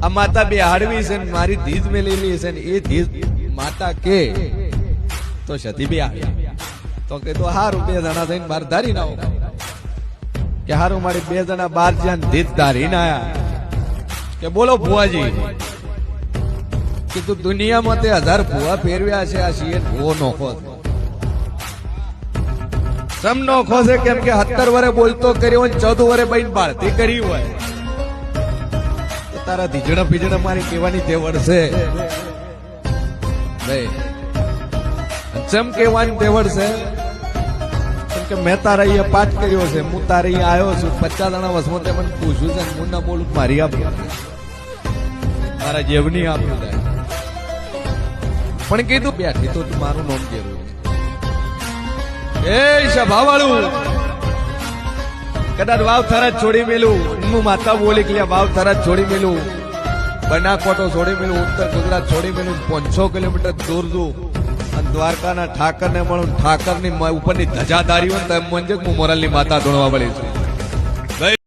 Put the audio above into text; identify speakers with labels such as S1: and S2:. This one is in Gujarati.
S1: આ માતા બે હાડવી છે ને મારી ધીજ મેલેલી છે ને એ ધીજ માતા કે તો સતી બે હાડવી તો કે તો હારું બે જણા થઈને બાર ધારી ના આવો કે હારું મારી બે જણા બાર જ્યાં ધીજ ધારીને આયા કે બોલો ભુવાજી કે તું દુનિયામાં તે 1000 ભુવા ફેરવ્યા છે આ શિયર ભુવો નોખો સમ નોખો છે કેમ કે 17 વરે બોલતો કર્યો હોય 14 વરે બહીન બાળતી કરી હોય તો તારા ધીજડા પીજડા મારી કહેવાની તેવડ છે ભાઈ જેમ કહેવાની તેવડ છે કેમ કે મેં તારા અહીંયા પાઠ કર્યો છે હું તારે અહીંયા આવ્યો છું 50 જણા વસમો તે મને પૂછ્યું છે હું ના બોલું મારી આપું મારા જેવની આપું થાય પણ કીધું બેઠી તો મારું નામ જરૂર એ સભાવાળું કદાચ વાવ થરા છોડી મેલું હું માતા બોલી કે વાવ થરા છોડી મેલું બનાસકોટો છોડી મેલું ઉત્તર ગુજરાત છોડી મેલું 500 કિલોમીટર દૂર દૂર અને દ્વારકાના ઠાકર ને મળું ઠાકર ની ઉપરની ધજાધારી હોય તો મંજક હું મોરલની માતા ધોણવા વળી છું